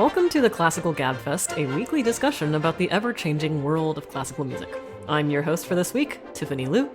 Welcome to the Classical Gabfest, a weekly discussion about the ever-changing world of classical music. I'm your host for this week, Tiffany Liu,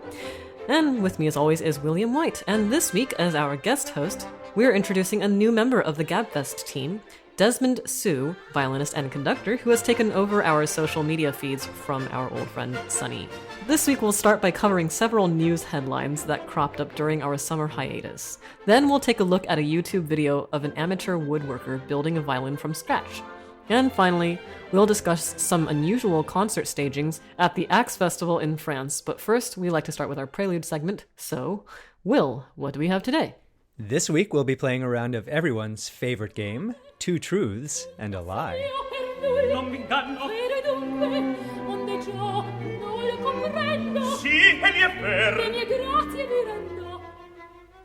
and with me as always is William White, and this week as our guest host, we're introducing a new member of the Gabfest team, Desmond Su, violinist and conductor, who has taken over our social media feeds from our old friend Sunny. This week we'll start by covering several news headlines that cropped up during our summer hiatus. Then we'll take a look at a YouTube video of an amateur woodworker building a violin from scratch. And finally, we'll discuss some unusual concert stagings at the AIX Festival in France. But first, we like to start with our prelude segment. So, Will, what do we have today? This week we'll be playing a round of everyone's favorite game, Two Truths and a Lie.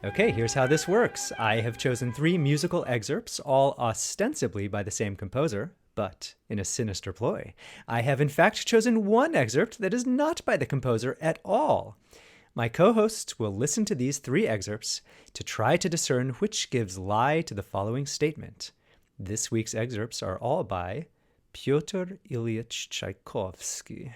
Okay, here's how this works. I have chosen 3 musical excerpts, all ostensibly by the same composer, but in a sinister ploy. I have in fact chosen one excerpt that is not by the composer at all. My co-hosts will listen to these 3 excerpts to try to discern which gives lie to the following statement. This week's excerpts are all by Pyotr Ilyich Tchaikovsky.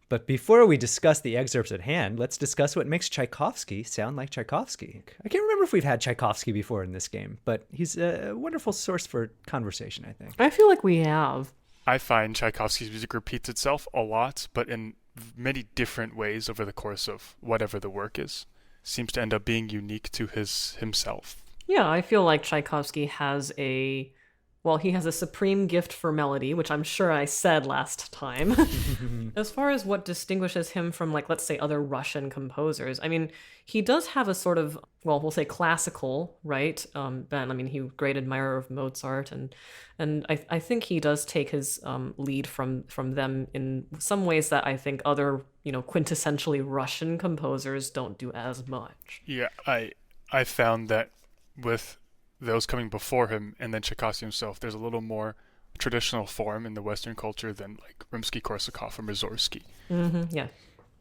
But before we discuss the excerpts at hand, let's discuss what makes Tchaikovsky sound like Tchaikovsky. I can't remember if we've had Tchaikovsky before in this game, but he's a wonderful source for conversation, I think. I feel like we have. I find Tchaikovsky's music repeats itself a lot, but in many different ways over the course of whatever the work is. Seems to end up being unique to himself. Yeah, I feel like Tchaikovsky has he has a supreme gift for melody, which I'm sure I said last time. As far as what distinguishes him from, like, let's say other Russian composers, I mean, he does have a sort of, we'll say classical, right? bent. I mean, he a great admirer of Mozart, and I think he does take his lead from them in some ways that I think other, quintessentially Russian composers don't do as much. Yeah, I found that with those coming before him and then Tchaikovsky himself, there's a little more traditional form in the Western culture than like Rimsky-Korsakov or Mussorgsky. Mm-hmm, yeah.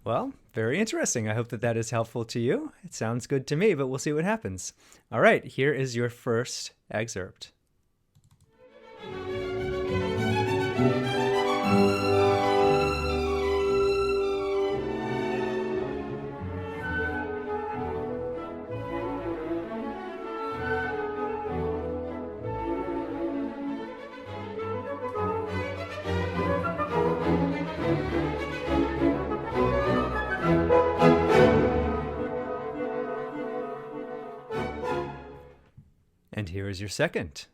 Well, very interesting. I hope that is helpful to you. It sounds good to me, but we'll see what happens. All right, here is your first excerpt. And here is your second.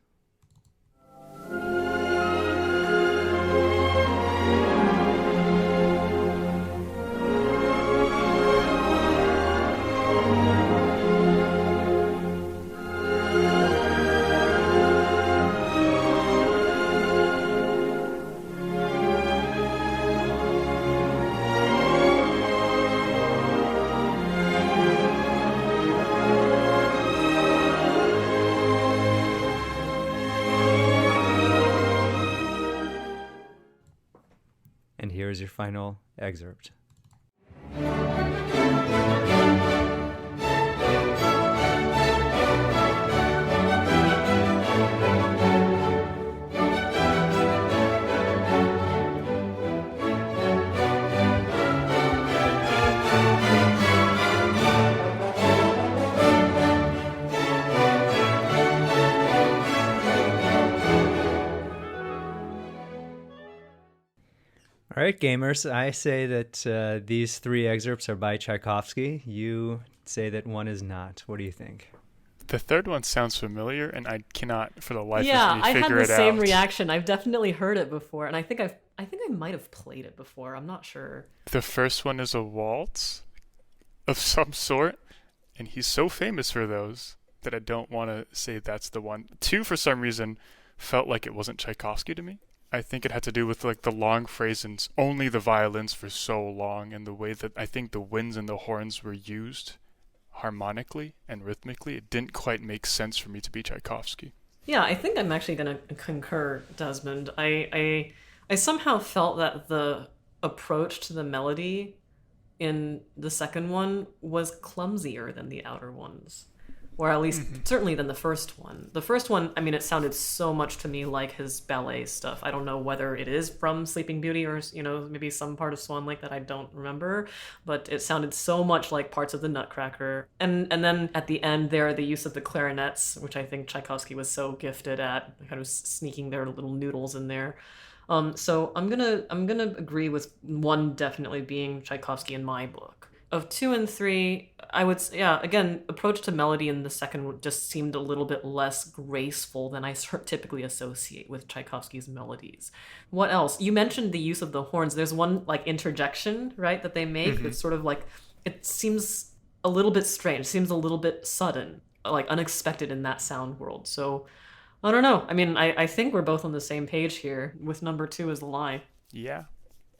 And here is your final excerpt. All right, gamers, I say that these 3 excerpts are by Tchaikovsky. You say that one is not. What do you think? The third one sounds familiar, and I cannot, for the life of me, Yeah, I figure had it the out. same reaction. I've definitely heard it before, and I think I might have played it before. I'm not sure. The first one is a waltz of some sort, and he's so famous for those that I don't want to say that's the one. 2, for some reason, felt like it wasn't Tchaikovsky to me. I think it had to do with like the long phrasings, only the violins for so long, and the way that I think the winds and the horns were used harmonically and rhythmically. It didn't quite make sense for me to be Tchaikovsky. Yeah, I think I'm actually going to concur, Desmond. I somehow felt that the approach to the melody in the second one was clumsier than the outer ones. or at least certainly than the first one. The first one, I mean, it sounded so much to me like his ballet stuff. I don't know whether it is from Sleeping Beauty or, maybe some part of Swan Lake that I don't remember, but it sounded so much like parts of the Nutcracker. And then at the end there, the use of the clarinets, which I think Tchaikovsky was so gifted at, kind of sneaking their little noodles in there. So I'm gonna agree with 1 definitely being Tchaikovsky in my book. Of 2 and 3, I would say, again, approach to melody in the second just seemed a little bit less graceful than I typically associate with Tchaikovsky's melodies. What else? You mentioned the use of the horns. There's one interjection, right, that they make. It's sort of it seems a little bit strange. It seems a little bit sudden, unexpected in that sound world. So I don't know. I mean, I think we're both on the same page here with number 2 as the lie. Yeah.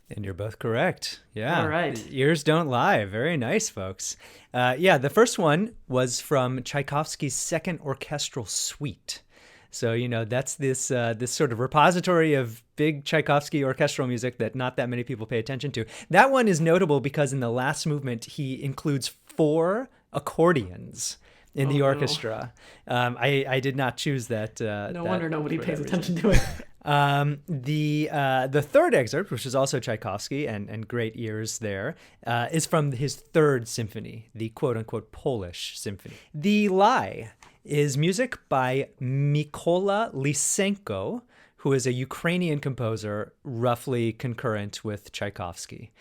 And you're both correct. Yeah. All right. Ears don't lie. Very nice, folks. The first one was from Tchaikovsky's Second Orchestral Suite. So, that's this sort of repository of big Tchaikovsky orchestral music that not that many people pay attention to. That one is notable because in the last movement, he includes 4 accordions in the orchestra. No. I did not choose that. No wonder nobody pays attention to it. The third excerpt, which is also Tchaikovsky and great ears there, is from his third symphony, the quote-unquote Polish symphony. The lie is music by Mykola Lysenko, who is a Ukrainian composer roughly concurrent with Tchaikovsky.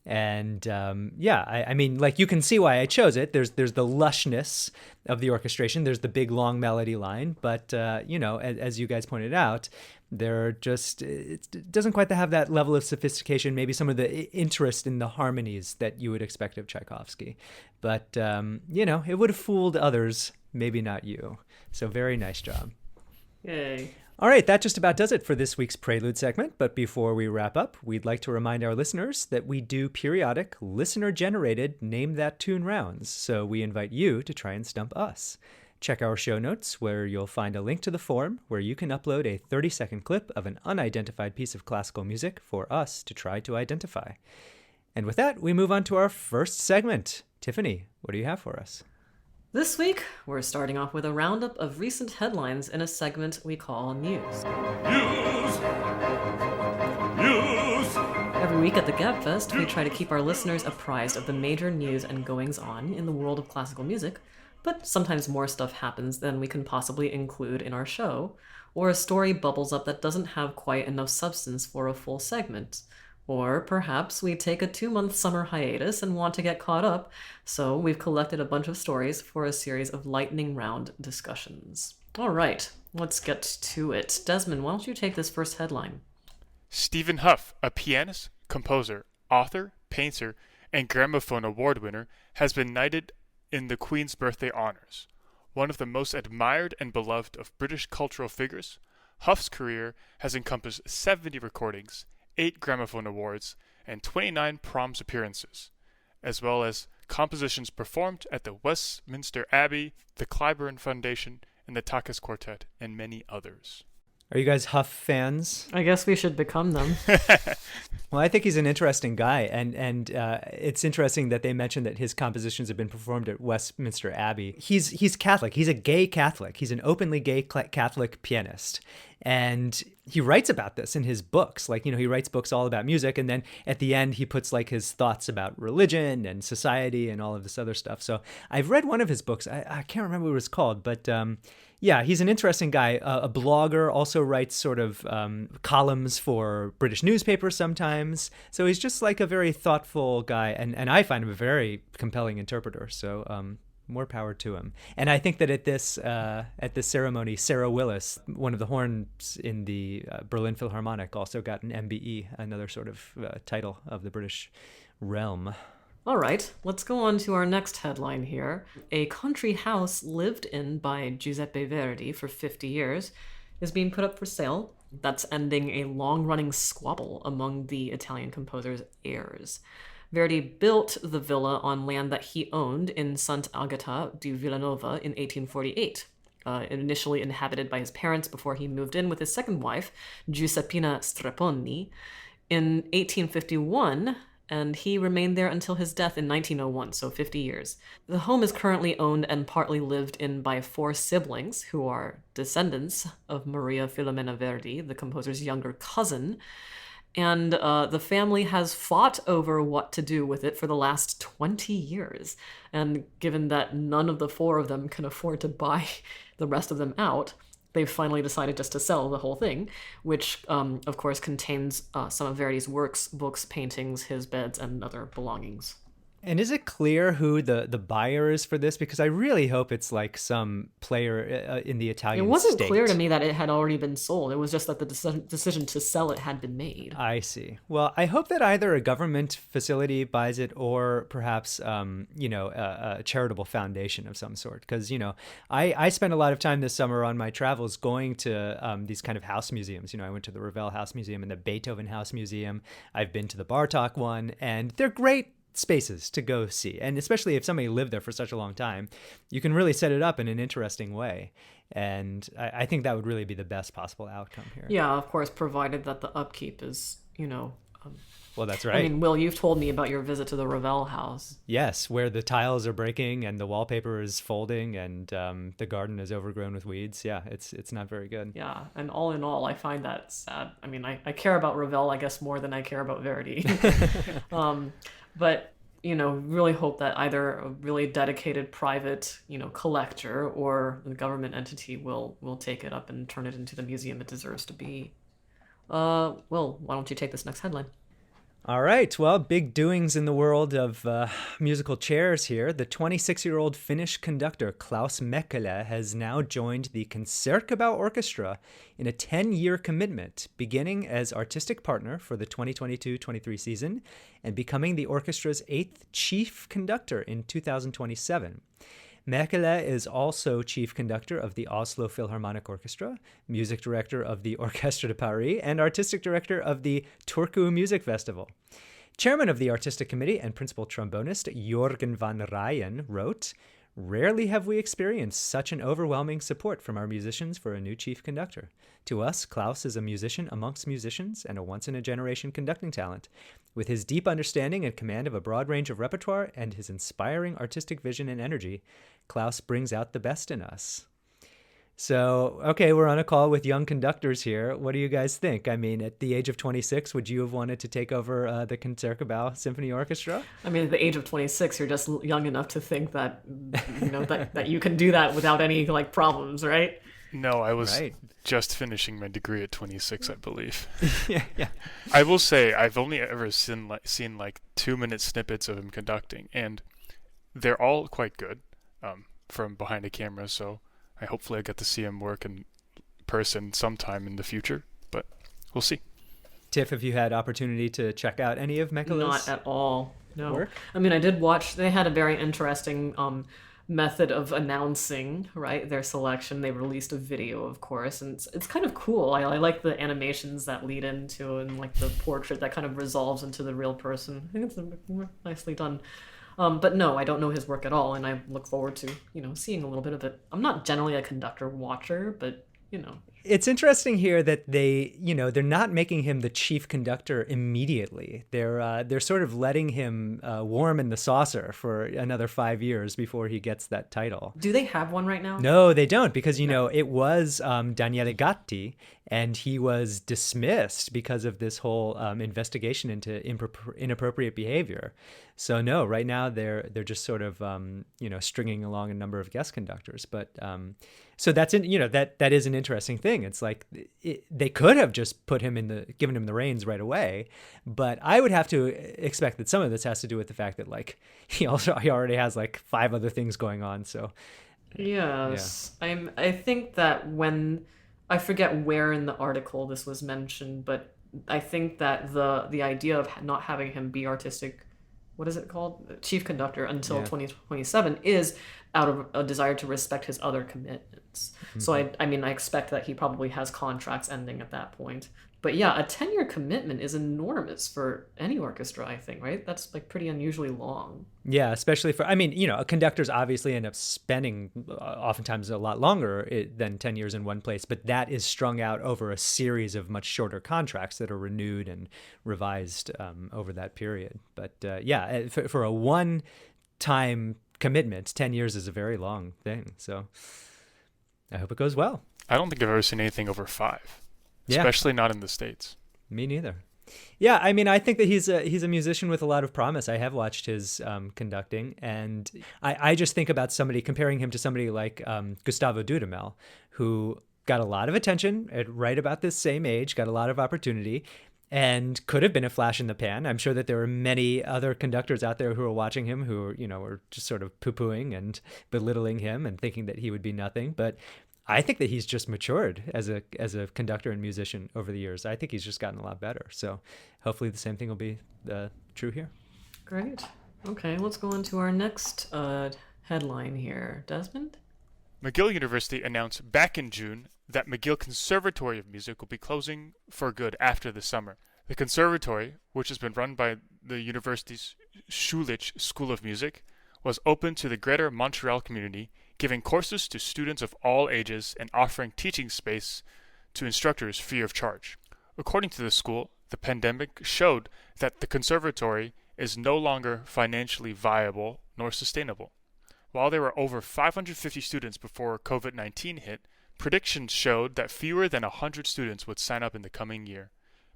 And I mean, you can see why I chose it. There's the lushness of the orchestration. There's the big long melody line, but as you guys pointed out, it doesn't quite have that level of sophistication. Maybe some of the interest in the harmonies that you would expect of Tchaikovsky, but it would have fooled others, maybe not you. So very nice job. Yay. All right, that just about does it for this week's Prelude segment. But before we wrap up, we'd like to remind our listeners that we do periodic listener-generated Name That Tune rounds, so we invite you to try and stump us. Check our show notes, where you'll find a link to the form where you can upload a 30-second clip of an unidentified piece of classical music for us to try to identify. And with that, we move on to our first segment. Tiffany, what do you have for us? This week, we're starting off with a roundup of recent headlines in a segment we call News. Every week at the GabFest, we try to keep our listeners apprised of the major news and goings-on in the world of classical music, but sometimes more stuff happens than we can possibly include in our show, or a story bubbles up that doesn't have quite enough substance for a full segment. Or perhaps we take a 2-month summer hiatus and want to get caught up, so we've collected a bunch of stories for a series of lightning round discussions. All right, let's get to it. Desmond, why don't you take this first headline? Stephen Hough, a pianist, composer, author, painter, and gramophone award winner, has been knighted in the Queen's Birthday Honours. One of the most admired and beloved of British cultural figures, Hough's career has encompassed 70 recordings, 8 gramophone awards, and 29 proms appearances, as well as compositions performed at the Westminster Abbey, the Clyburn Foundation, and the Takas Quartet, and many others. Are you guys Hough fans? I guess we should become them. Well, I think he's an interesting guy, and it's interesting that they mentioned that his compositions have been performed at Westminster Abbey. He's Catholic. He's a gay Catholic. He's an openly gay Catholic pianist. And he writes about this in his books. He writes books all about music, and then at the end he puts his thoughts about religion and society and all of this other stuff. So I've read one of his books. I can't remember what it was called, but he's an interesting guy. A blogger, also writes sort of columns for British newspapers sometimes. So he's just a very thoughtful guy, and I find him a very compelling interpreter. So more power to him. And I think that at this ceremony, Sarah Willis, one of the horns in the Berlin Philharmonic, also got an MBE, another sort of title of the British realm. All right, let's go on to our next headline here. A country house lived in by Giuseppe Verdi for 50 years is being put up for sale. That's ending a long-running squabble among the Italian composer's heirs. Verdi built the villa on land that he owned in Sant'Agata di Villanova in 1848, initially inhabited by his parents before he moved in with his second wife, Giuseppina Strepponi. In 1851, and he remained there until his death in 1901, so 50 years. The home is currently owned and partly lived in by 4 siblings who are descendants of Maria Filomena Verdi, the composer's younger cousin. And the family has fought over what to do with it for the last 20 years. And given that none of the 4 of them can afford to buy the rest of them out, they've finally decided just to sell the whole thing, which, of course, contains some of Verdi's works, books, paintings, his beds, and other belongings. And is it clear who the buyer is for this? Because I really hope it's like some player in the Italian state. It wasn't clear to me that it had already been sold. It was just that the decision to sell it had been made. I see. Well, I hope that either a government facility buys it or perhaps, a charitable foundation of some sort. Because, I spent a lot of time this summer on my travels going to these kind of house museums. I went to the Ravel House Museum and the Beethoven House Museum. I've been to the Bartók one, and they're great spaces to go see. And especially if somebody lived there for such a long time, you can really set it up in an interesting way. And I think that would really be the best possible outcome here. Yeah, of course, provided that the upkeep is, well, that's right. I mean, Will, you've told me about your visit to the Ravel house. Yes, where the tiles are breaking and the wallpaper is folding and the garden is overgrown with weeds. Yeah, it's not very good. Yeah, and all in all, I find that sad. I mean, I care about Ravel, I guess, more than I care about Verdi. But, really hope that either a really dedicated private, collector or the government entity will take it up and turn it into the museum it deserves to be. Will, why don't you take this next headline? All right. Well, big doings in the world of musical chairs here. The 26-year-old Finnish conductor Klaus Mäkelä has now joined the Concerto Orchestra in a 10-year commitment, beginning as artistic partner for the 2022-23 season and becoming the orchestra's 8th chief conductor in 2027. Mäkelä is also chief conductor of the Oslo Philharmonic Orchestra, music director of the Orchestre de Paris, and artistic director of the Turku Music Festival. Chairman of the artistic committee and principal trombonist Jørgen van Ryen wrote, "Rarely have we experienced such an overwhelming support from our musicians for a new chief conductor. To us, Klaus is a musician amongst musicians and a once-in-a-generation conducting talent. With his deep understanding and command of a broad range of repertoire and his inspiring artistic vision and energy, Klaus brings out the best in us." So, okay, we're on a call with young conductors here. What do you guys think? I mean, at the age of 26, would you have wanted to take over the Concerto Symphony Orchestra? I mean, at the age of 26, you're just young enough to think that, that you can do that without any, problems, right? No, I was just finishing my degree at 26, I believe. Yeah. I will say I've only ever seen 2-minute snippets of him conducting, and they're all quite good from behind a camera, so hopefully I get to see him work in person sometime in the future, but we'll see. Tiff, have you had opportunity to check out any of Mäkelä's? Not at all, no. Work? I mean, I did watch, they had a very interesting method of announcing, right, their selection. They released a video, of course, and it's kind of cool. I like the animations that lead into and the portrait that kind of resolves into the real person. I think it's nicely done. But no, I don't know his work at all, and I look forward to, seeing a little bit of it. I'm not generally a conductor watcher, but, It's interesting here that they're not making him the chief conductor immediately. They're sort of letting him warm in the saucer for another 5 years before he gets that title. Do they have one right now? No, they don't, because, it was Daniele Gatti, and he was dismissed because of this whole investigation into inappropriate behavior. So no, right now they're just sort of stringing along a number of guest conductors. But so that's that is an interesting thing. It's like they could have just given him the reins right away, but I would have to expect that some of this has to do with the fact that he already has 5 other things going on. So yes, yeah. I think that when I forget where in the article this was mentioned, but I think that the idea of not having him be artistic, what is it called? Chief conductor until 2027 is out of a desire to respect his other commitments. So I mean, I expect that he probably has contracts ending at that point. But yeah, a 10-year commitment is enormous for any orchestra, I think, right? That's like pretty unusually long. Yeah, especially for, I mean, conductors obviously end up spending oftentimes a lot longer than 10 years in one place, but that is strung out over a series of much shorter contracts that are renewed and revised over that period. But yeah, for a one-time commitment, 10 years is a very long thing. So I hope it goes well. I don't think I've ever seen anything over 5, especially not in the States. Me neither. Yeah, I mean, I think that he's a musician with a lot of promise. I have watched his conducting, and I just think about comparing him to somebody like Gustavo Dudamel, who got a lot of attention at right about this same age, got a lot of opportunity, and could have been a flash in the pan. I'm sure that there are many other conductors out there who are watching him who, were just sort of poo-pooing and belittling him and thinking that he would be nothing. But I think that he's just matured as a conductor and musician over the years. I think he's just gotten a lot better. So hopefully the same thing will be true here. Great. Okay, let's go on to our next headline here. Desmond? McGill University announced back in June that McGill Conservatory of Music will be closing for good after the summer. The conservatory, which has been run by the university's Schulich School of Music, was open to the greater Montreal community, giving courses to students of all ages and offering teaching space to instructors free of charge. According to the school, the pandemic showed that the conservatory is no longer financially viable nor sustainable. While there were over 550 students before COVID-19 hit, predictions showed that fewer than 100 students would sign up in the coming year.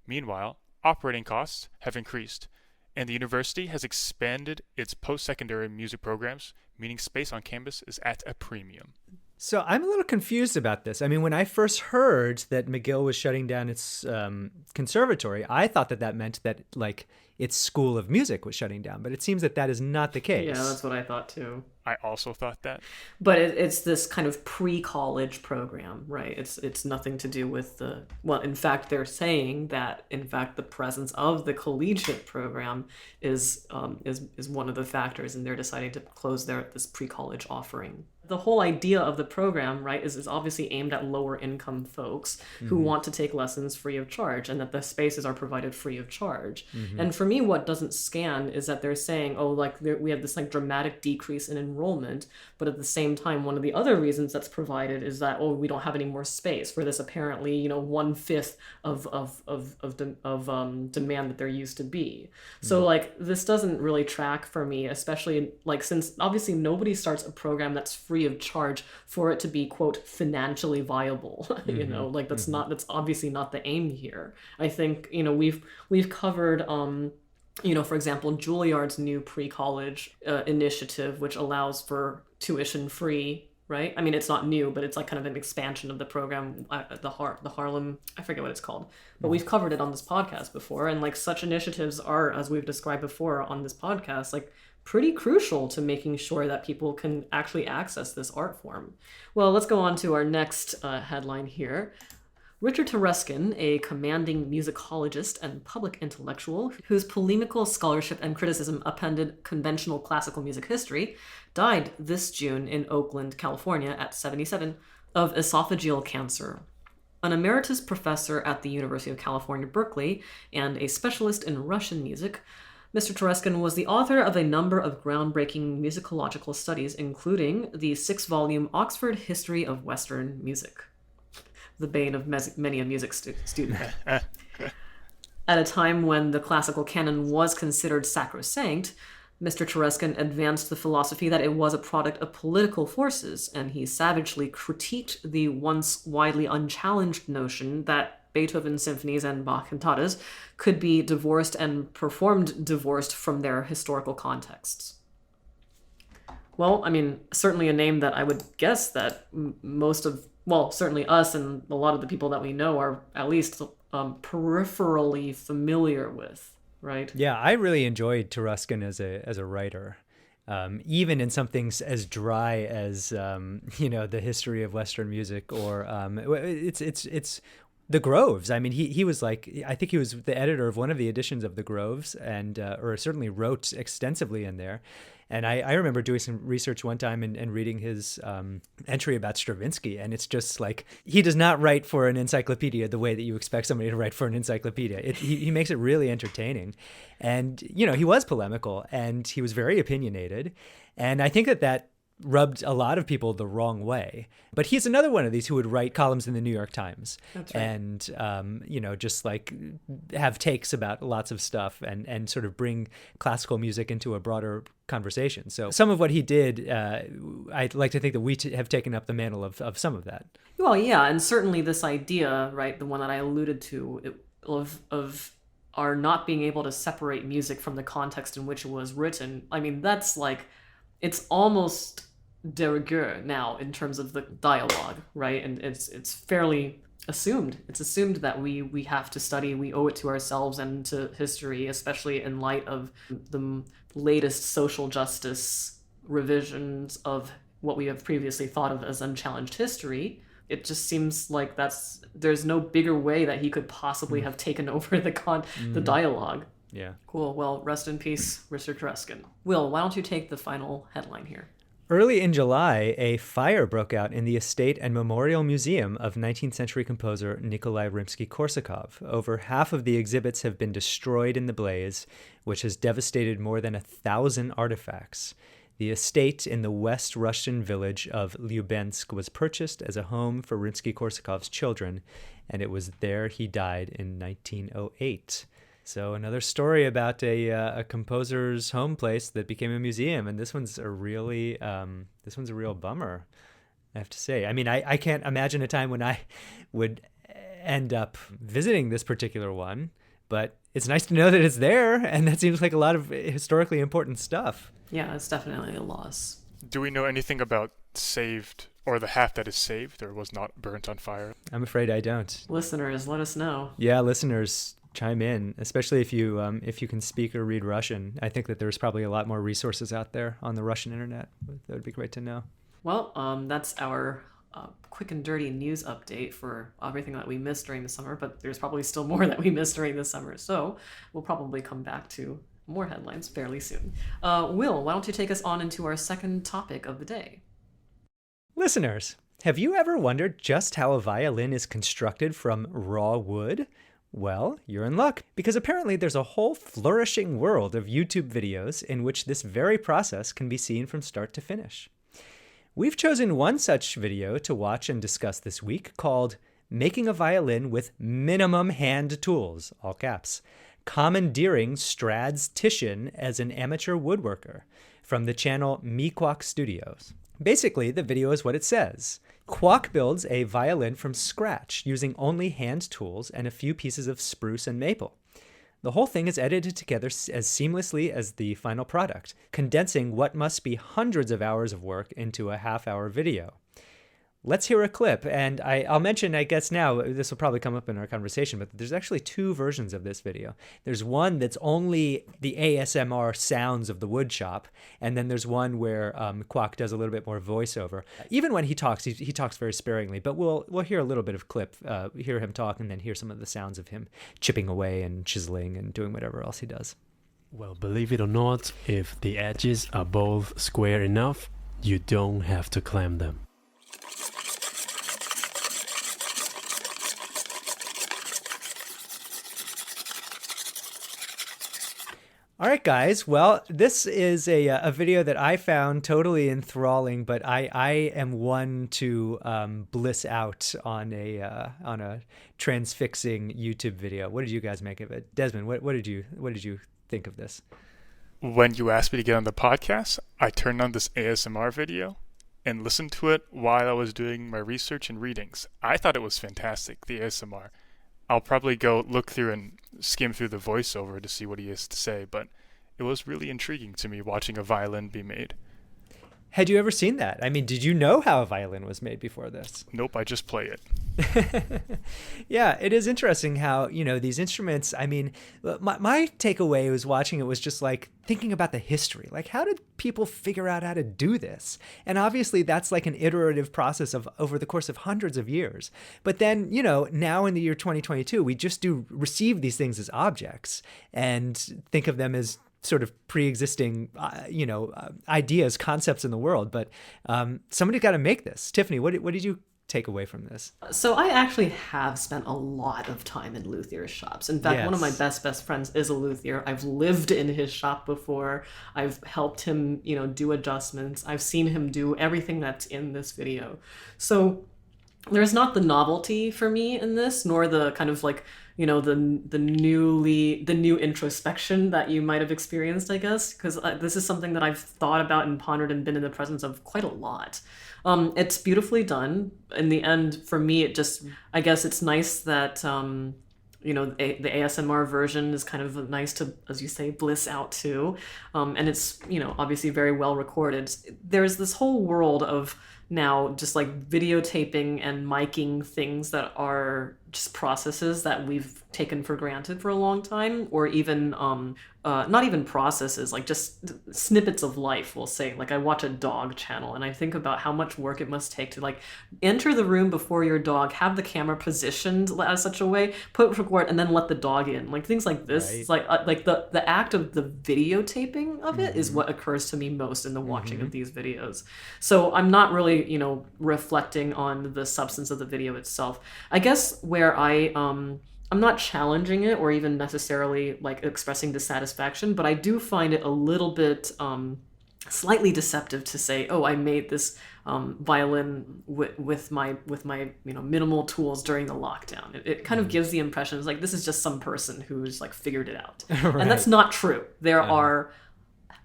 Meanwhile, operating costs have increased, and the university has expanded its post-secondary music programs, meaning space on campus is at a premium. So I'm a little confused about this. I mean, when I first heard that McGill was shutting down its conservatory, I thought that meant that, like, its school of music was shutting down. But it seems that is not the case. Yeah, that's what I thought too. I also thought that. But it's this kind of pre-college program, right? It's nothing to do with the... Well, in fact, they're saying that, in fact, the presence of the collegiate program is one of the factors, and they're deciding to close this pre-college offering. The whole idea of the program, right, is obviously aimed at lower income folks who want to take lessons free of charge, and that the spaces are provided free of charge. And for me, what doesn't scan is that they're saying, oh, like we have this like dramatic decrease in enrollment, but at the same time, one of the other reasons that's provided is that, oh, we don't have any more space for this apparently, 1/5 of demand that there used to be. So like this doesn't really track for me, especially like since obviously nobody starts a program that's free of charge for it to be, quote, financially viable. Like that's obviously not the aim here. I think we've covered for example, Juilliard's new pre-college initiative, which allows for tuition free, right? I mean, it's not new, but it's like kind of an expansion of the program, the Harlem, I forget what it's called, but we've covered it on this podcast before. And like such initiatives are, as we've described before on this podcast, like pretty crucial to making sure that people can actually access this art form. Well, let's go on to our next headline here. Richard Tereskin, a commanding musicologist and public intellectual whose polemical scholarship and criticism upended conventional classical music history, died this June in Oakland, California at 77 of esophageal cancer. An emeritus professor at the University of California, Berkeley, and a specialist in Russian music, Mr. Tereskin was the author of a number of groundbreaking musicological studies, including the 6-volume Oxford History of Western Music, the bane of many a music student. At a time when the classical canon was considered sacrosanct, Mr. Tereskin advanced the philosophy that it was a product of political forces, and he savagely critiqued the once widely unchallenged notion that Beethoven symphonies and Bach cantatas could be divorced and performed divorced from their historical contexts. Well, I mean, certainly a name that I would guess that certainly us and a lot of the people that we know are at least peripherally familiar with, right? Yeah, I really enjoyed Tereskin as a writer. Even in some things as dry as the history of Western music, or it's the Groves. I mean, he was like, I think he was the editor of one of the editions of the Groves, and or certainly wrote extensively in there. And I remember doing some research one time and reading his entry about Stravinsky, and it's just like, he does not write for an encyclopedia the way that you expect somebody to write for an encyclopedia. He makes it really entertaining. And, you know, he was polemical, and he was very opinionated. And I think that rubbed a lot of people the wrong way. But he's another one of these who would write columns in the New York Times. That's right. And, you know, just like have takes about lots of stuff and sort of bring classical music into a broader conversation. So some of what he did, I'd like to think that we have taken up the mantle of some of that. Well, yeah, and certainly this idea, right, the one that I alluded to, of our not being able to separate music from the context in which it was written. I mean, that's like, it's almost de rigueur now in terms of the dialogue, right? And it's fairly assumed. It's assumed that we have to study, we owe it to ourselves and to history, especially in light of the latest social justice revisions of what we have previously thought of as unchallenged history. It just seems like there's no bigger way that he could possibly have taken over the dialogue. Yeah. Cool. Well, rest in peace, Richard Ruskin. Will, why don't you take the final headline here? Early in July, a fire broke out in the Estate and Memorial Museum of 19th century composer Nikolai Rimsky-Korsakov. Over half of the exhibits have been destroyed in the blaze, which has devastated more than 1,000 artifacts. The estate in the West Russian village of Lyubensk was purchased as a home for Rimsky-Korsakov's children, and it was there he died in 1908. So another story about a composer's home place that became a museum, and this one's a real bummer, I have to say. I mean, I can't imagine a time when I would end up visiting this particular one, but it's nice to know that it's there, and that seems like a lot of historically important stuff. Yeah, it's definitely a loss. Do we know anything about saved, or the half that is saved, or was not burnt on fire? I'm afraid I don't. Listeners, let us know. Yeah, listeners, chime in, especially if you can speak or read Russian. I think that there's probably a lot more resources out there on the Russian internet. That would be great to know. Well, that's our quick and dirty news update for everything that we missed during the summer, but there's probably still more that we missed during the summer, so we'll probably come back to more headlines fairly soon. Will, why don't you take us on into our second topic of the day? Listeners, have you ever wondered just how a violin is constructed from raw wood? Well, you're in luck, because apparently there's a whole flourishing world of YouTube videos in which this very process can be seen from start to finish. We've chosen one such video to watch and discuss this week called Making a Violin with Minimum Hand Tools, all caps, Commandeering Strad's Titian as an Amateur Woodworker, from the channel Mequok Studios. Basically, the video is what it says. Kwok builds a violin from scratch using only hand tools and a few pieces of spruce and maple. The whole thing is edited together as seamlessly as the final product, condensing what must be hundreds of hours of work into a half-hour video. Let's hear a clip, and I'll mention, I guess now, this will probably come up in our conversation, but there's actually two versions of this video. There's one that's only the ASMR sounds of the wood shop, and then there's one where Kwok does a little bit more voiceover. Even when he talks, he talks very sparingly, but we'll hear a little bit of clip, hear him talk, and then hear some of the sounds of him chipping away and chiseling and doing whatever else he does. Well, believe it or not, if the edges are both square enough, you don't have to clamp them. All right, guys. Well, this is a video that I found totally enthralling, but I am one to bliss out on a transfixing YouTube video. What did you guys make of it, Desmond? What did you think of this? When you asked me to get on the podcast, I turned on this ASMR video and listened to it while I was doing my research and readings. I thought it was fantastic, the ASMR. I'll probably go look through and skim through the voiceover to see what he has to say, but it was really intriguing to me watching a violin be made. Had you ever seen that? I mean, did you know how a violin was made before this? Nope, I just play it. Yeah, it is interesting how, these instruments, I mean, my takeaway was watching it was just like thinking about the history. Like, how did people figure out how to do this? And obviously that's like an iterative process of over the course of hundreds of years. But then, now in the year 2022, we just do receive these things as objects and think of them as sort of pre-existing, ideas, concepts in the world. But somebody got to make this. Tiffany, what did you take away from this? So I actually have spent a lot of time in luthier shops. In fact, one of my best friends is a luthier. I've lived in his shop before. I've helped him, do adjustments. I've seen him do everything that's in this video. So there's not the novelty for me in this, nor the kind of like, the new introspection that you might have experienced, I guess, because this is something that I've thought about and pondered and been in the presence of quite a lot. It's beautifully done. In the end, for me, I guess it's nice that, the ASMR version is kind of nice to, as you say, bliss out to. And it's, obviously very well recorded. There's this whole world of now just like videotaping and miking things that are just processes that we've taken for granted for a long time, or even not even processes, like just snippets of life, we'll say. Like I watch a dog channel and I think about how much work it must take to like enter the room before your dog, have the camera positioned as such a way, put record, and then let the dog in. Like things like this. Right. It's like the act of the videotaping of it is what occurs to me most in the watching of these videos. So I'm not really, reflecting on the substance of the video itself. I guess where I'm not challenging it or even necessarily like expressing dissatisfaction, but I do find it a little bit slightly deceptive to say, oh, I made this violin with my minimal tools during the lockdown. It kind of gives the impression it's like this is just some person who's like figured it out. Right. And that's not true. There are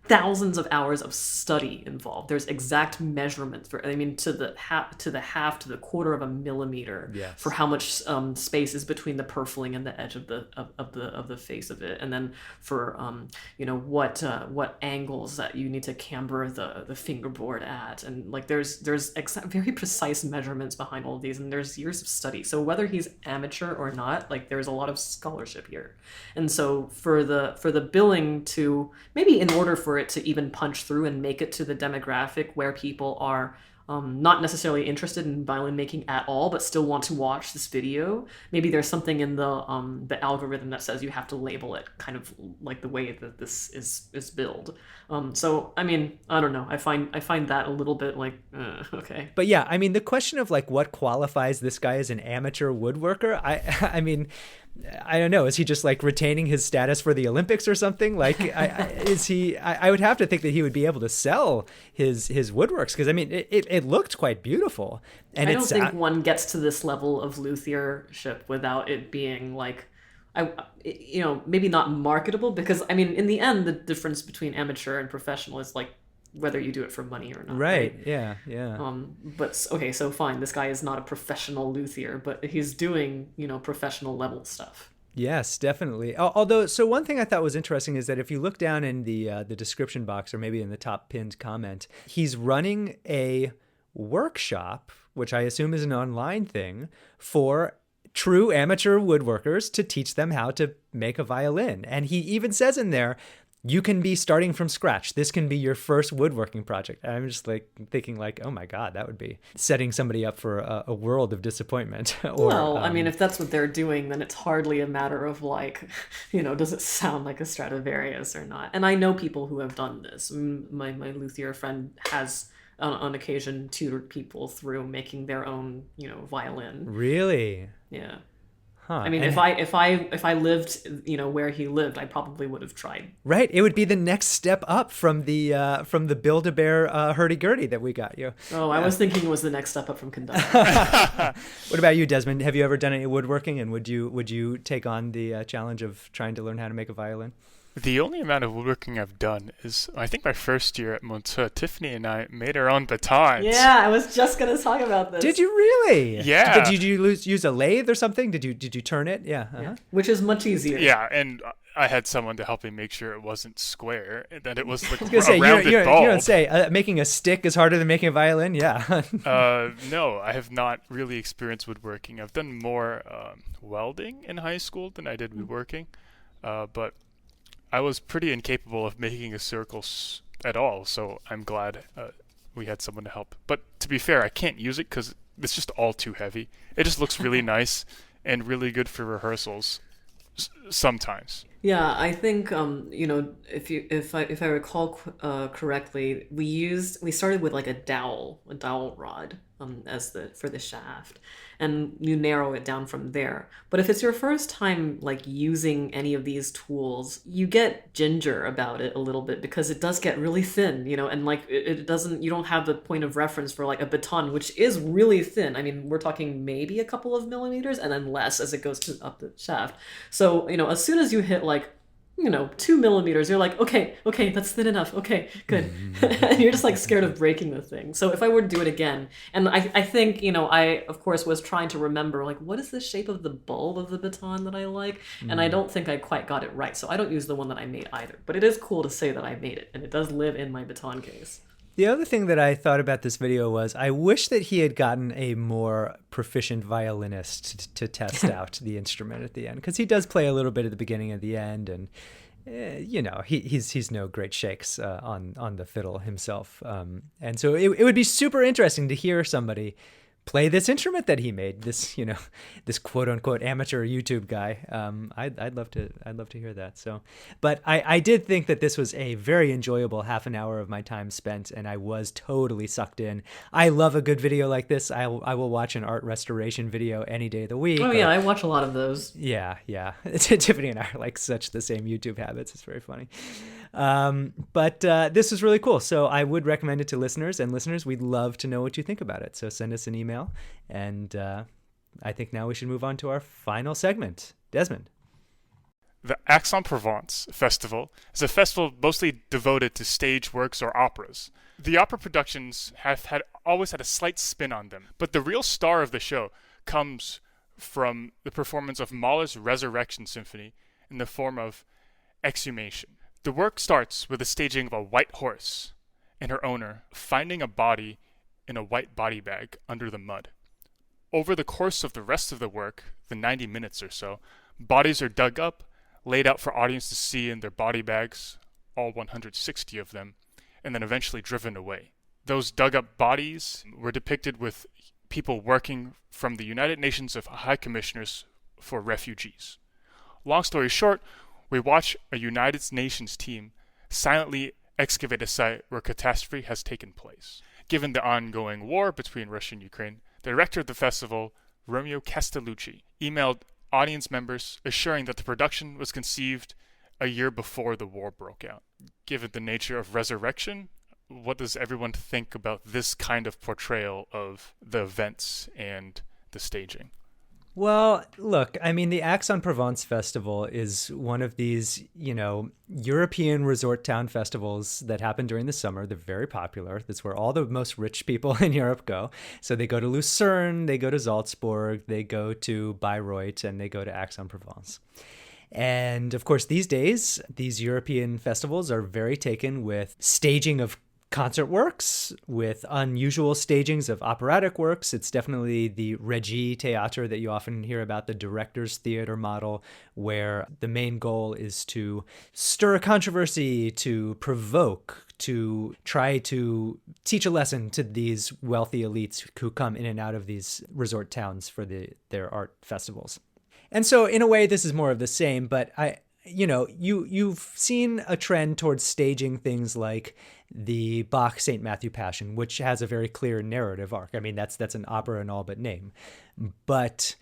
thousands of hours of study involved. There's exact measurements to the half to the quarter of a millimeter for how much space is between the purfling and the edge of the face of it, and then for what angles that you need to camber the fingerboard at, and like there's very precise measurements behind all of these, and there's years of study. So whether he's amateur or not, like there's a lot of scholarship here, and so for the billing to maybe in order for it to even punch through and make it to the demographic where people are not necessarily interested in violin making at all, but still want to watch this video. Maybe there's something in the algorithm that says you have to label it kind of like the way that this is billed. So I mean, I don't know. I find that a little bit like okay. But yeah, I mean, the question of like what qualifies this guy as an amateur woodworker, I mean, I don't know. Is he just like retaining his status for the Olympics or something? Like, is he? I would have to think that he would be able to sell his woodworks, because I mean, it looked quite beautiful. And I don't think one gets to this level of luthiership without it being like, maybe not marketable, because I mean, in the end, the difference between amateur and professional is like whether you do it for money or not. Right. Yeah. But okay, so fine. This guy is not a professional luthier, but he's doing, professional level stuff. Yes, definitely. Although, so one thing I thought was interesting is that if you look down in the description box, or maybe in the top pinned comment, he's running a workshop, which I assume is an online thing, for true amateur woodworkers to teach them how to make a violin. And he even says in there, you can be starting from scratch. This can be your first woodworking project. And I'm just like thinking like, oh my God, that would be setting somebody up for a world of disappointment. I mean, if that's what they're doing, then it's hardly a matter of like, does it sound like a Stradivarius or not? And I know people who have done this. My luthier friend has on occasion tutored people through making their own, violin. Really? Yeah. Huh. I mean, if I lived, where he lived, I probably would have tried. Right. It would be the next step up from the Build-A-Bear hurdy-gurdy that we got you. Oh, I was thinking it was the next step up from conducting. What about you, Desmond? Have you ever done any woodworking, and would you take on the challenge of trying to learn how to make a violin? The only amount of woodworking I've done is, I think my first year at Montreux, Tiffany and I made our own batons. Yeah, I was just going to talk about this. Did you really? Yeah. Did you use a lathe or something? Did you turn it? Yeah. Uh-huh. Yeah. Which is much easier. Yeah, and I had someone to help me make sure it wasn't square and that it was like say, a rounded you bulb. don't say making a stick is harder than making a violin. Yeah. No, I have not really experienced woodworking. I've done more welding in high school than I did woodworking, but I was pretty incapable of making a circle at all. So I'm glad we had someone to help. But to be fair, I can't use it because it's just all too heavy. It just looks really nice and really good for rehearsals sometimes. Yeah, I think if I recall correctly, we started with like a dowel rod for the shaft, and you narrow it down from there. But if it's your first time like using any of these tools, you get ginger about it a little bit because it does get really thin, and like it doesn't, you don't have the point of reference for like a baton, which is really thin. I mean, we're talking maybe a couple of millimeters and then less as it goes up the shaft. So, as soon as you hit like 2 millimeters, you're like, okay, that's thin enough. Okay, good. And you're just like scared of breaking the thing. So if I were to do it again, and I think, I, of course, was trying to remember, like, what is the shape of the bulb of the baton that I like? And I don't think I quite got it right. So I don't use the one that I made either. But it is cool to say that I made it. And it does live in my baton case. The other thing that I thought about this video was I wish that he had gotten a more proficient violinist to test out the instrument at the end, because he does play a little bit at the beginning and the end, and he's no great shakes on the fiddle himself, and so it would be super interesting to hear somebody play this instrument that he made, this this quote unquote amateur YouTube guy. I'd love to hear that. So, but I did think that this was a very enjoyable half an hour of my time spent, and I was totally sucked in. I love a good video like this. I will watch an art restoration video any day of the week. Oh yeah, I watch a lot of those. Yeah. Tiffany and I are like such the same YouTube habits. It's very funny. But this is really cool. So I would recommend it to listeners, and listeners, we'd love to know what you think about it. So send us an email. And I think now we should move on to our final segment. Desmond. The AIX-EN-PROVENCE festival is a festival mostly devoted to stage works or operas. The opera productions have always had a slight spin on them, but the real star of the show comes from the performance of Mahler's Resurrection Symphony in the form of Exhumation. The work starts with the staging of a white horse and her owner finding a body in a white body bag under the mud. Over the course of the rest of the work, the 90 minutes or so, bodies are dug up, laid out for audience to see in their body bags, all 160 of them, and then eventually driven away. Those dug up bodies were depicted with people working from the United Nations of High Commissioners for Refugees. Long story short, we watch a United Nations team silently excavate a site where catastrophe has taken place. Given the ongoing war between Russia and Ukraine, the director of the festival, Romeo Castellucci, emailed audience members assuring that the production was conceived a year before the war broke out. Given the nature of resurrection, what does everyone think about this kind of portrayal of the events and the staging? Well, look, I mean, the AIX-EN-PROVENCE festival is one of these, European resort town festivals that happen during the summer. They're very popular. That's where all the most rich people in Europe go. So they go to Lucerne, they go to Salzburg, they go to Bayreuth, and they go to AIX-EN-PROVENCE. And of course, these days, these European festivals are very taken with staging of concert works, with unusual stagings of operatic works. It's definitely the Regie Theater that you often hear about, the director's theater model, where the main goal is to stir a controversy, to provoke, to try to teach a lesson to these wealthy elites who come in and out of these resort towns for their art festivals. And so in a way, this is more of the same, but you've seen a trend towards staging things like the Bach St. Matthew Passion, which has a very clear narrative arc. I mean, that's an opera in all but name. But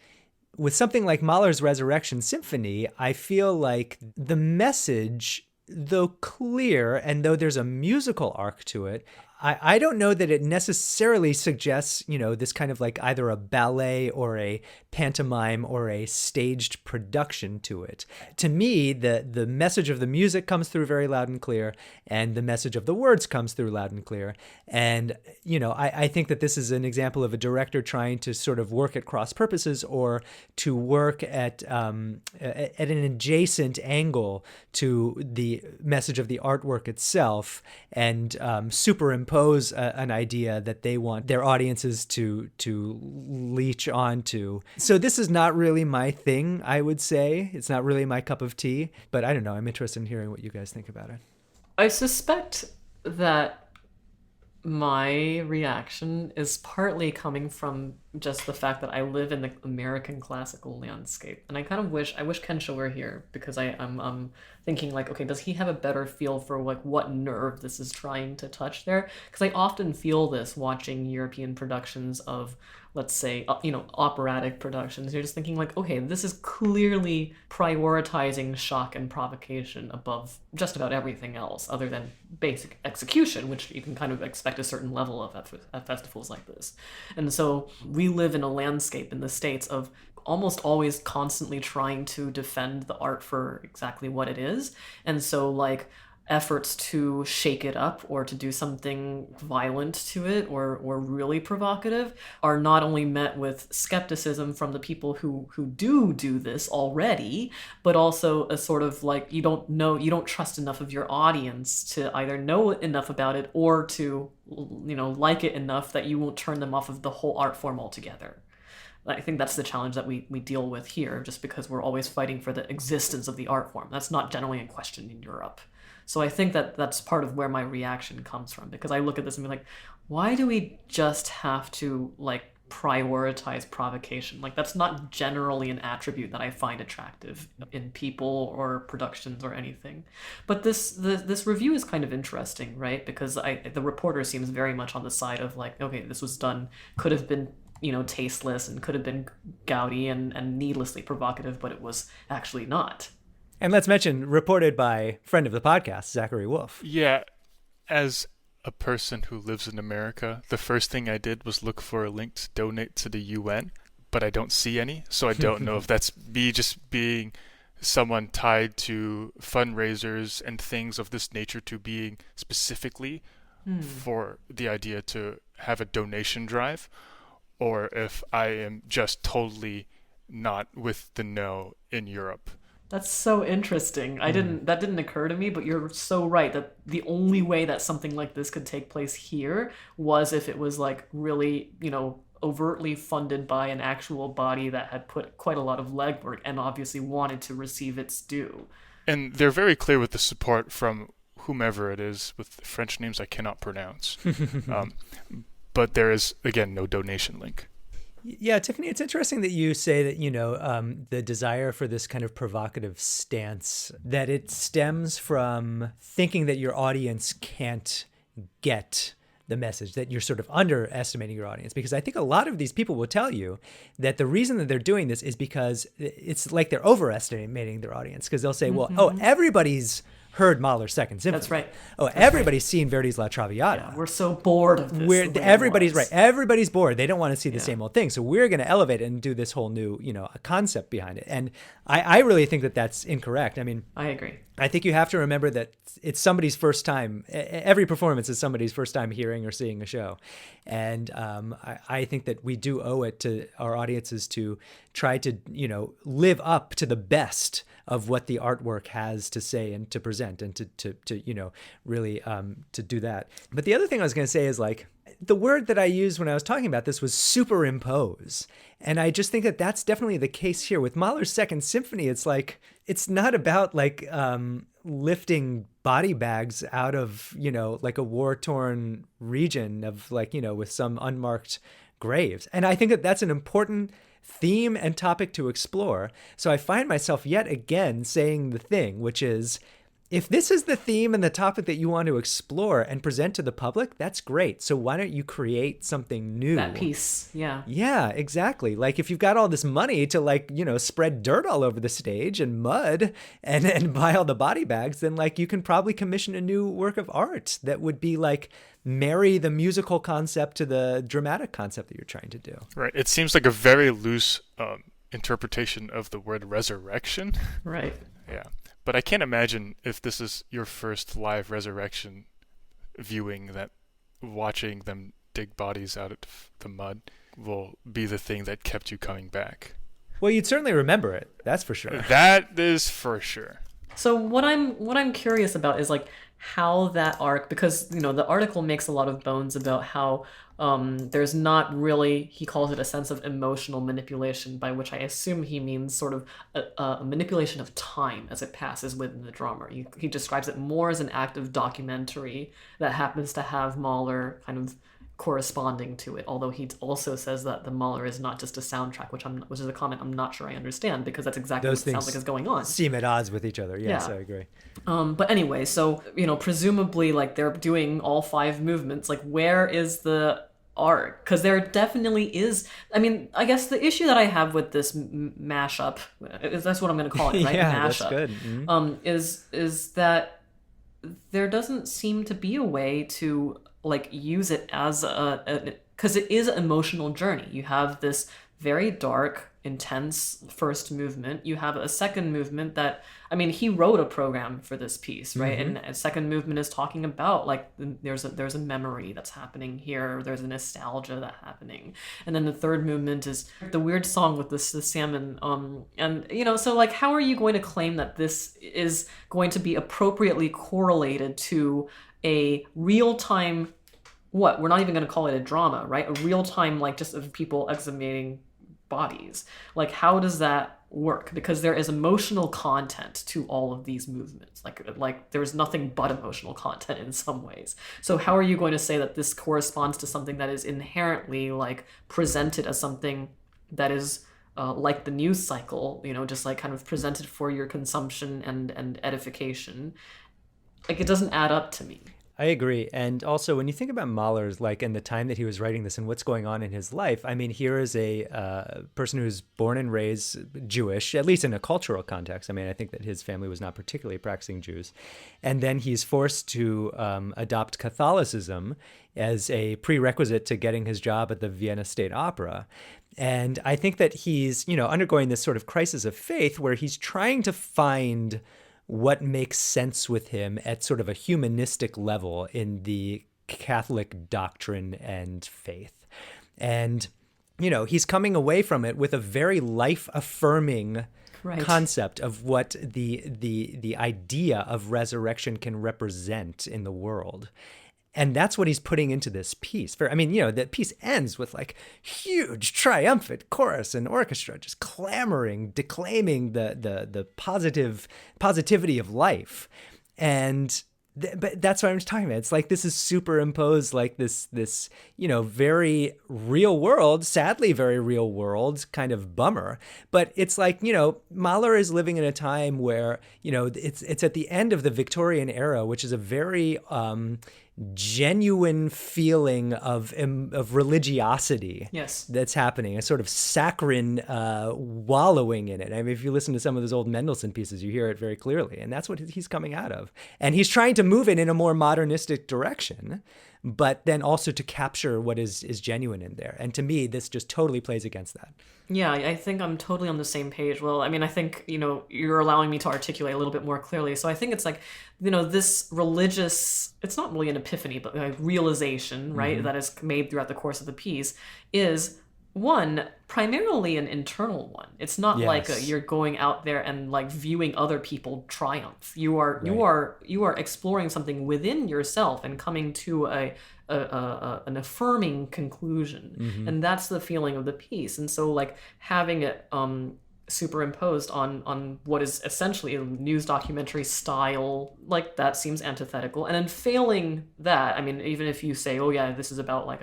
with something like Mahler's Resurrection Symphony, I feel like the message, though clear, and though there's a musical arc to it, I don't know that it necessarily suggests, this kind of like either a ballet or a pantomime or a staged production to it. To me, the message of the music comes through very loud and clear, and the message of the words comes through loud and clear. And, I think that this is an example of a director trying to sort of work at cross purposes, or to work at an adjacent angle to the message of the artwork itself, and superimpose an idea that they want their audiences to leech onto. So this is not really my thing, I would say. It's not really my cup of tea, but I don't know. I'm interested in hearing what you guys think about it. I suspect that my reaction is partly coming from just the fact that I live in the American classical landscape, and I wish Kensho were here, because I'm thinking like, okay, does he have a better feel for like what nerve this is trying to touch there? Because I often feel this watching European productions of, let's say, operatic productions. You're just thinking like, okay, this is clearly prioritizing shock and provocation above just about everything else, other than basic execution, which you can kind of expect a certain level of at festivals like this. And so we live in a landscape in the States of almost always constantly trying to defend the art for exactly what it is. And so like efforts to shake it up or to do something violent to it or really provocative are not only met with skepticism from the people who do this already, but also a sort of like, you don't trust enough of your audience to either know enough about it or to like it enough that you won't turn them off of the whole art form altogether. I think that's the challenge that we deal with here, just because we're always fighting for the existence of the art form. That's not generally in question in Europe. So I think that that's part of where my reaction comes from, because I look at this and be like, why do we just have to like prioritize provocation? Like, that's not generally an attribute that I find attractive in people or productions or anything. But this review is kind of interesting, right? Because the reporter seems very much on the side of like, okay, this was done, could have been tasteless and could have been gaudy and needlessly provocative, but it was actually not. And let's mention, reported by friend of the podcast, Zachary Wolf. Yeah, as a person who lives in America, the first thing I did was look for a link to donate to the UN, but I don't see any, so I don't know if that's me just being someone tied to fundraisers and things of this nature to being specifically for the idea to have a donation drive, or if I am just totally not with the know in Europe. That's so interesting. That didn't occur to me, but you're so right that the only way that something like this could take place here was if it was like really, overtly funded by an actual body that had put quite a lot of legwork and obviously wanted to receive its due. And they're very clear with the support from whomever it is with French names I cannot pronounce. But there is, again, no donation link. Yeah, Tiffany, it's interesting that you say that, the desire for this kind of provocative stance, that it stems from thinking that your audience can't get the message, that you're sort of underestimating your audience. Because I think a lot of these people will tell you that the reason that they're doing this is because it's like they're overestimating their audience. Because they'll say, everybody's heard Mahler's Second Symphony. That's right. Everybody's seen Verdi's La Traviata. Yeah, we're so bored of this. Everybody's right. Everybody's bored. They don't want to see the same old thing. So we're going to elevate it and do this whole new, a concept behind it. And I really think that that's incorrect. I mean, I agree. I think you have to remember that it's somebody's first time. Every performance is somebody's first time hearing or seeing a show. And I think that we do owe it to our audiences to try to, live up to the best of what the artwork has to say and to present, and to really to do that. But the other thing I was going to say is, like, the word that I used when I was talking about this was superimpose. And I just think that that's definitely the case here. With Mahler's Second Symphony, it's like, it's not about like lifting body bags out of, like a war-torn region of like, with some unmarked graves. And I think that that's an important theme and topic to explore. So I find myself yet again saying the thing, which is, if this is the theme and the topic that you want to explore and present to the public, that's great. So why don't you create something new? That piece, yeah. Yeah, exactly. Like, if you've got all this money to, like, spread dirt all over the stage and mud and buy all the body bags, then, like, you can probably commission a new work of art that would be, like, marry the musical concept to the dramatic concept that you're trying to do. Right. It seems like a very loose interpretation of the word resurrection. Right. Yeah. But I can't imagine if this is your first live resurrection viewing that watching them dig bodies out of the mud will be the thing that kept you coming back. Well, you'd certainly remember it. That's for sure. That is for sure. So what I'm curious about is like how that arc, because the article makes a lot of bones about how there's not really, he calls it a sense of emotional manipulation, by which I assume he means sort of a manipulation of time as it passes within the drama. He describes it more as an act of documentary that happens to have Mahler kind of corresponding to it, although he also says that the Mahler is not just a soundtrack, which is a comment I'm not sure I understand, because that's exactly what it sounds like is going on. Seem at odds with each other. Yes, I agree. But anyway, so presumably like they're doing all 5 movements. Like, where is the art? Because there definitely is. I mean, I guess the issue that I have with this mashup, that's what I'm going to call it, right? Yeah, mashup, that's good. Mm-hmm. Is that there doesn't seem to be a way to like use it as because it is an emotional journey. You have this very dark, intense first movement. You have a second movement that, I mean, he wrote a program for this piece, right? Mm-hmm. And a second movement is talking about like there's a memory that's happening here. There's a nostalgia that's happening. And then the third movement is the weird song with the salmon. And so like, how are you going to claim that this is going to be appropriately correlated to a real-time, we're not even going to call it a drama, right? A real-time, like, just of people exhumating bodies. Like, how does that work? Because there is emotional content to all of these movements. Like there's nothing but emotional content in some ways. So how are you going to say that this corresponds to something that is inherently, like, presented as something that is like the news cycle, just like kind of presented for your consumption and edification? Like, it doesn't add up to me. I agree. And also, when you think about Mahler's, like, in the time that he was writing this and what's going on in his life, I mean, here is a person who's born and raised Jewish, at least in a cultural context. I mean, I think that his family was not particularly practicing Jews. And then he's forced to adopt Catholicism as a prerequisite to getting his job at the Vienna State Opera. And I think that he's, undergoing this sort of crisis of faith where he's trying to find what makes sense with him at sort of a humanistic level in the Catholic doctrine and faith. And, he's coming away from it with a very life-affirming concept of what the idea of resurrection can represent in the world. And that's what he's putting into this piece. That piece ends with like huge triumphant chorus and orchestra just clamoring, declaiming the positivity of life. And but that's what I'm talking about. It's like this is superimposed, like this very real world, sadly very real world kind of bummer. But it's like, Mahler is living in a time where, it's at the end of the Victorian era, which is a very genuine feeling of religiosity. Yes, that's happening, a sort of saccharine wallowing in it. I mean, if you listen to some of those old Mendelssohn pieces, you hear it very clearly, and that's what he's coming out of. And he's trying to move it in a more modernistic direction, but then also to capture what is genuine in there. And to me, this just totally plays against that. Yeah, I think I'm totally on the same page. Well, I mean, I think, you're allowing me to articulate a little bit more clearly. So I think it's like, this religious, it's not really an epiphany, but like realization, right, that is made throughout the course of the piece is, one, primarily an internal one. It's not like you're going out there and like viewing other people triumph. You are exploring something within yourself and coming to an affirming conclusion. And that's the feeling of the piece. And so like having it superimposed on what is essentially a news documentary style, like that seems antithetical. And then failing that, I mean, even if you say, oh yeah, this is about like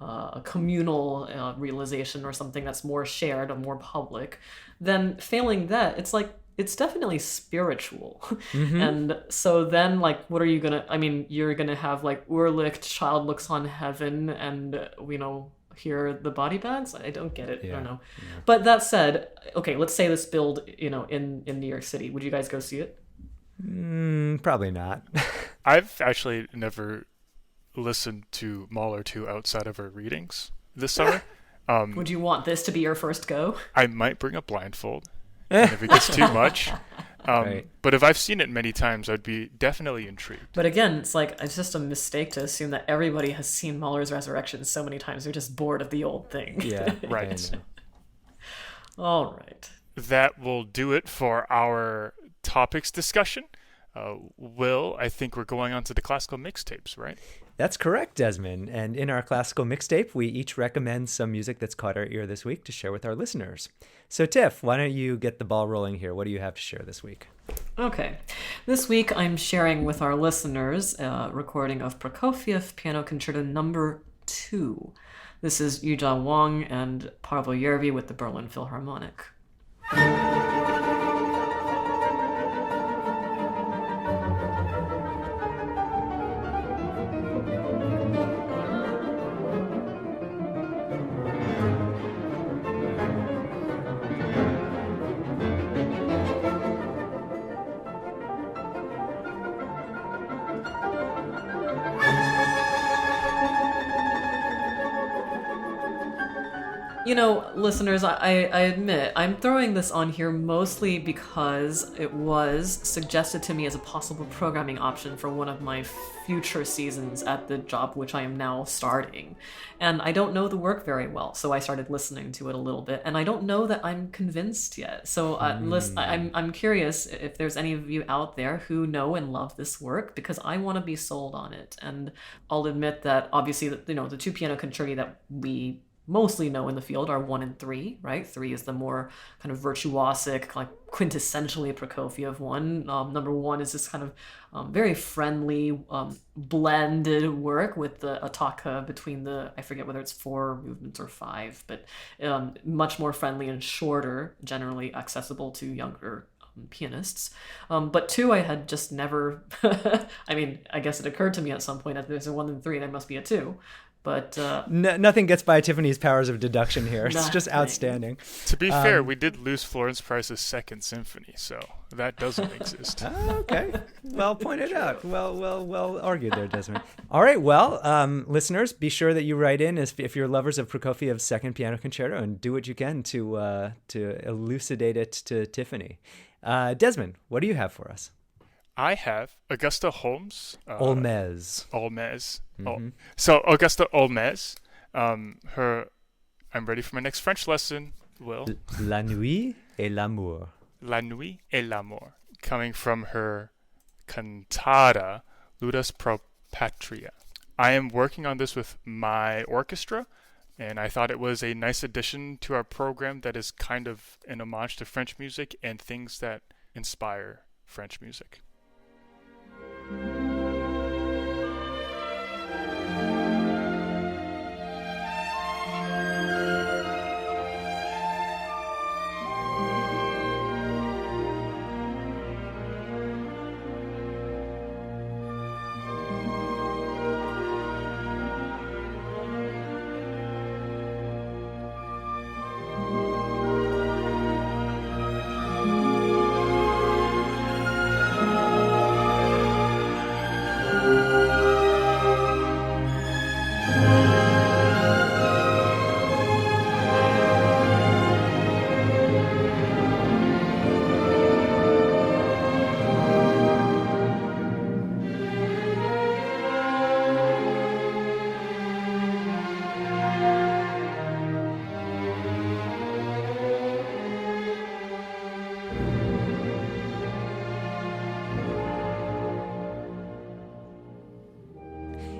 a communal realization or something that's more shared or more public, then failing that, it's like, it's definitely spiritual. And so then like, what are you gonna, I mean, you're gonna have like Urlicht, Child Looks on Heaven, and hear the body bags? I don't get it. I don't know. Yeah. But that said, okay, let's say this build, in New York City. Would you guys go see it? Probably not. I've actually never listened to Mahler 2 outside of our readings this summer. Would you want this to be your first go? I might bring a blindfold, and if it gets too much. Right. But if I've seen it many times, I'd be definitely intrigued. But again, it's just a mistake to assume that everybody has seen Mahler's Resurrection so many times. They're just bored of the old thing. Yeah, Right. All right. That will do it for our topics discussion. Will, I think we're going on to the classical mixtapes, right? That's correct, Desmond. And in our classical mixtape, we each recommend some music that's caught our ear this week to share with our listeners. So, Tiff, why don't you get the ball rolling here? What do you have to share this week? Okay. This week, I'm sharing with our listeners a recording of Prokofiev Piano Concerto No. 2. This is Yujia Wang and Pavel Yervi with the Berlin Philharmonic. You know, listeners, I admit, I'm throwing this on here mostly because it was suggested to me as a possible programming option for one of my future seasons at the job which I am now starting. And I don't know the work very well, so I started listening to it a little bit, and I don't know that I'm convinced yet. So I'm curious if there's any of you out there who know and love this work, because I want to be sold on it. And I'll admit that obviously, the two piano concerti that we mostly know in the field are 1 and 3, right? 3 is the more kind of virtuosic, like quintessentially Prokofiev one. Number 1 is this kind of very friendly, blended work with the attacca between I forget whether it's 4 movements or 5, but much more friendly and shorter, generally accessible to younger pianists. But 2 I had just never, I mean, I guess it occurred to me at some point that there's a 1 and 3, there must be a 2. But nothing gets by Tiffany's powers of deduction here. It's just outstanding. To be fair, we did lose Florence Price's Second Symphony, so that doesn't exist. Okay. Well pointed out. Well argued there, Desmond. All right. Well, listeners, be sure that you write in if you're lovers of Prokofiev's Second Piano Concerto, and do what you can to elucidate it to Tiffany. Desmond, what do you have for us? I have Augusta Holmès. Holmès. Mm-hmm. Mm-hmm. So Augusta Holmès, I'm ready for my next French lesson, Will. La Nuit et l'Amour. La Nuit et l'Amour, coming from her cantata, Ludus pro Patria. I am working on this with my orchestra, and I thought it was a nice addition to our program that is kind of an homage to French music and things that inspire French music.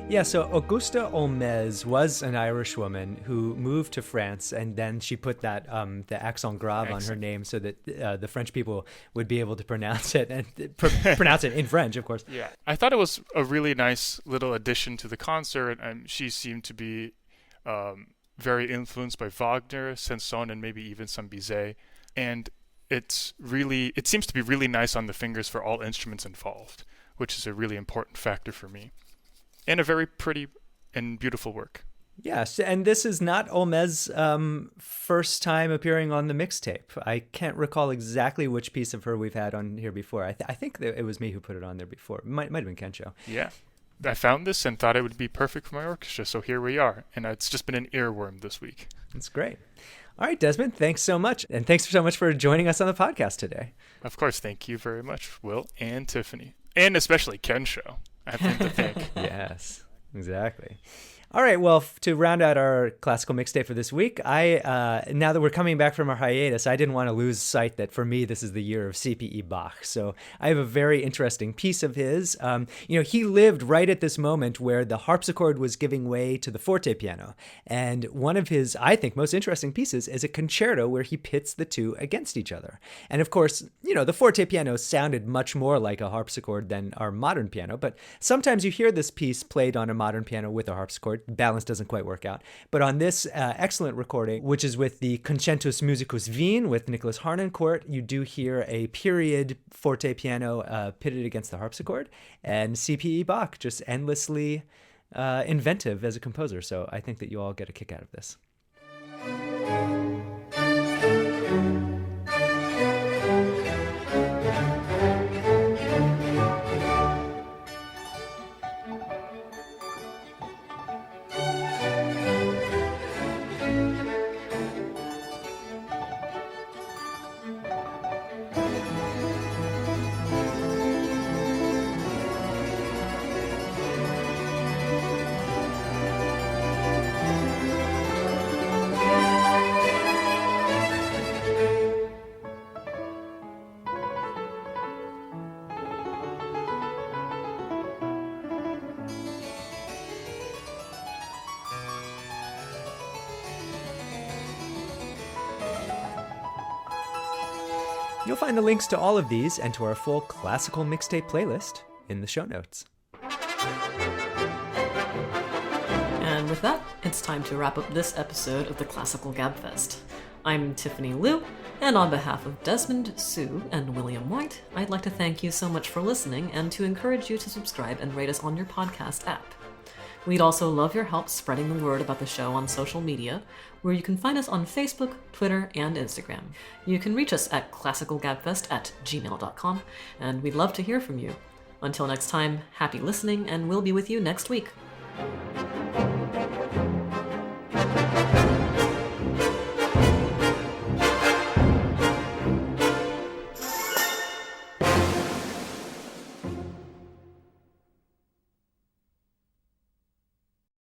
Yeah, so Augusta Holmès was an Irish woman who moved to France, and then she put that the accent grave on her name so that the French people would be able to pronounce it and pronounce it in French, of course. Yeah, I thought it was a really nice little addition to the concert, and she seemed to be very influenced by Wagner, Saint-Saëns, and maybe even some Bizet, and it seems to be really nice on the fingers for all instruments involved, which is a really important factor for me. And a very pretty and beautiful work. Yes, and this is not Holmès' first time appearing on the mixtape. I can't recall exactly which piece of her we've had on here before. I think that it was me who put it on there before. Might have been Kensho. Yeah. I found this and thought it would be perfect for my orchestra, so here we are. And it's just been an earworm this week. That's great. All right, Desmond, thanks so much. And thanks so much for joining us on the podcast today. Of course, thank you very much, Will and Tiffany. And especially Kensho. I have him to thank. Yes, exactly. All right, well, to round out our classical mixtape for this week, now that we're coming back from our hiatus, I didn't want to lose sight that for me, this is the year of CPE Bach. So I have a very interesting piece of his. He lived right at this moment where the harpsichord was giving way to the fortepiano. And one of his, I think, most interesting pieces is a concerto where he pits the two against each other. And of course, the fortepiano sounded much more like a harpsichord than our modern piano, but sometimes you hear this piece played on a modern piano with a harpsichord. Balance doesn't quite work out. But on this excellent recording, which is with the Concertus Musicus Wien with Nicholas Harnoncourt, you do hear a period fortepiano pitted against the harpsichord, and CPE Bach just endlessly inventive as a composer. So I think that you all get a kick out of this. You'll find the links to all of these and to our full classical mixtape playlist in the show notes. And with that, it's time to wrap up this episode of the Classical Gabfest. I'm Tiffany Liu, and on behalf of Desmond, Sue, and William White, I'd like to thank you so much for listening and to encourage you to subscribe and rate us on your podcast app. We'd also love your help spreading the word about the show on social media, where you can find us on Facebook, Twitter, and Instagram. You can reach us at classicalgabfest@gmail.com, and we'd love to hear from you. Until next time, happy listening, and we'll be with you next week.